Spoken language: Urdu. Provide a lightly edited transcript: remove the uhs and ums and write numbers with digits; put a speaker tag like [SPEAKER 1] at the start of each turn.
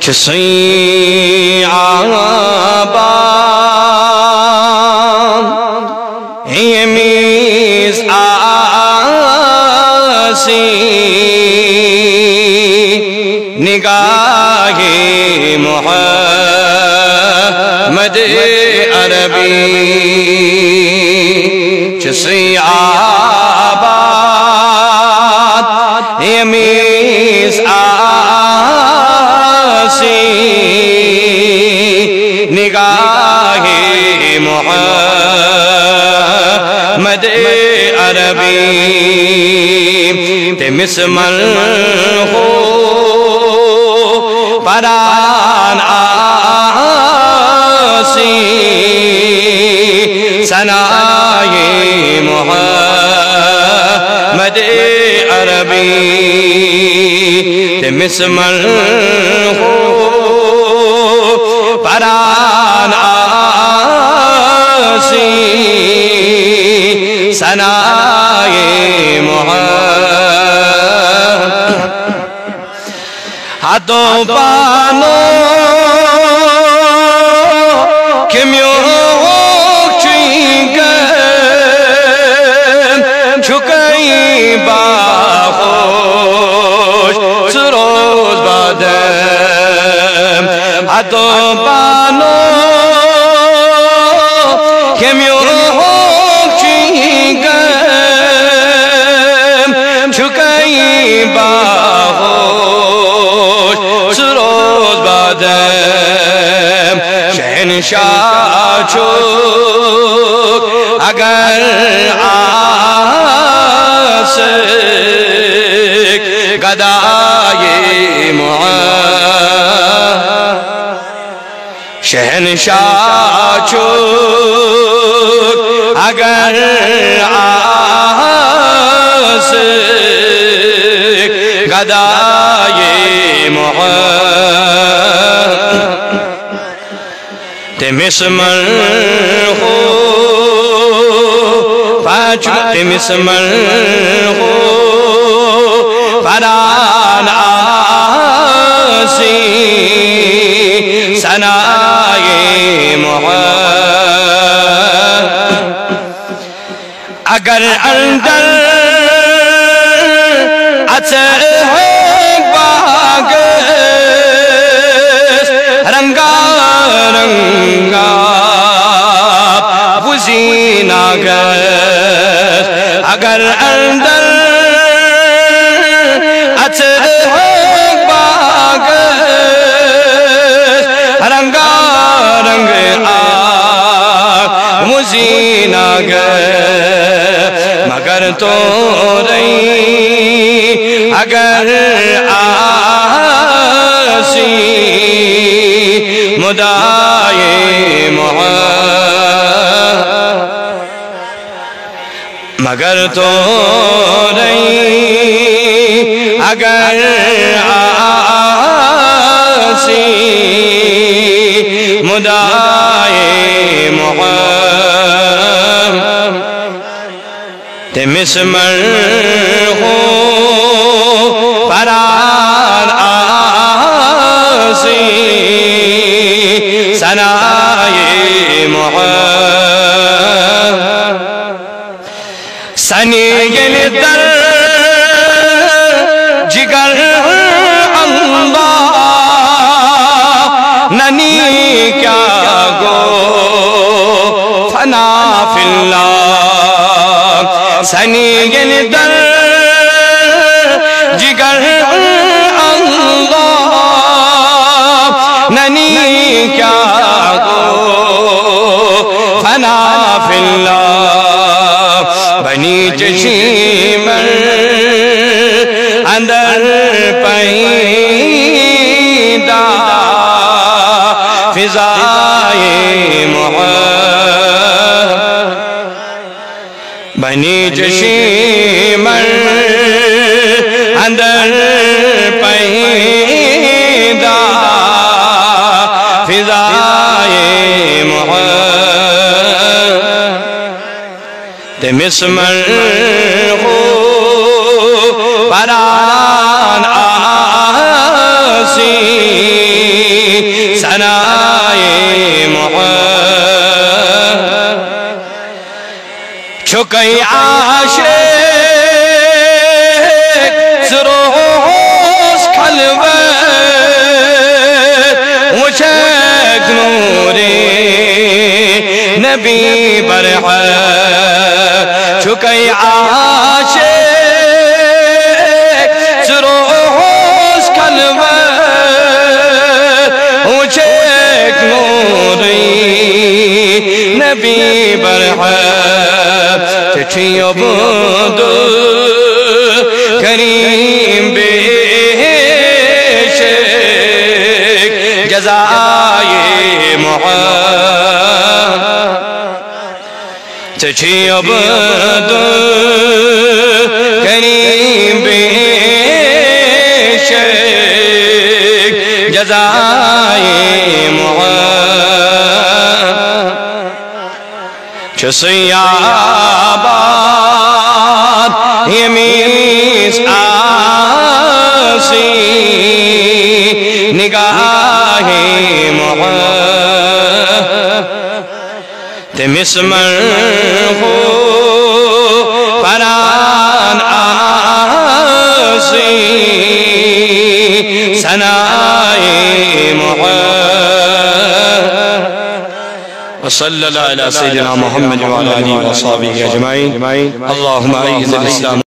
[SPEAKER 1] چسئی آباد ایمیز آسی نگاہ محمد عربی چسئی آباد ایمیز آسی نگاہ محمد عربی تے مسمل ہو پران آسی ثنائے محمد عربی تے مسمل ہو پران آسی ثنائے محمد ہاتھوں پانو کمیوں چینگن چھکئی باخوش سروز بادم ہاتھوں پانو کمیوں چینگن چھکئی باخوش سروز بادم شہنشاہ چوک اگر آسک گدائے محمد شہنشاہ چوک اگر آسک گدائے محمد تے مسمل ہو تے مسمل ہو پران آسی ثنائے محمد اگر اندر اثر ہے باغس رنگا رنگا وزینہ گس اگر اندر اثر ہے باغس رنگا رنگ وزینہ گس مگر تو رہی اگر آسی مدائے محمد مگر تو رہی اگر آسی مدائے محمد تے مسمل ہو پران آسی ثنائے محمد سنی گل در جگر اللہ ننی کیا گو فنا فی اللہ سنی گل در جگر اللہ ننی کیا گو فنا فی اللہ بنی چشیمر اندر پیدا فضائے محمد بنی چشیمر اندر پیدا فضائے محمد تے مسمل ہو پران آسی کئی عاشق سروس خلوت وشک نور نبی برحق چکئی عاشق سروس خلوت وشک نور نبی برحق چٹھی عبد کریم بیشک جزائے محب چٹھی عبد کریم بیشک جزائے محب چسیابات یمیس آسی نگاہ محب تمس مرغو پران آسی ثنائے محب وصلی اللہ علیہ سیدنا محمد وعلى آلہ وصحبہ اجمعین اللہم اعز الاسلام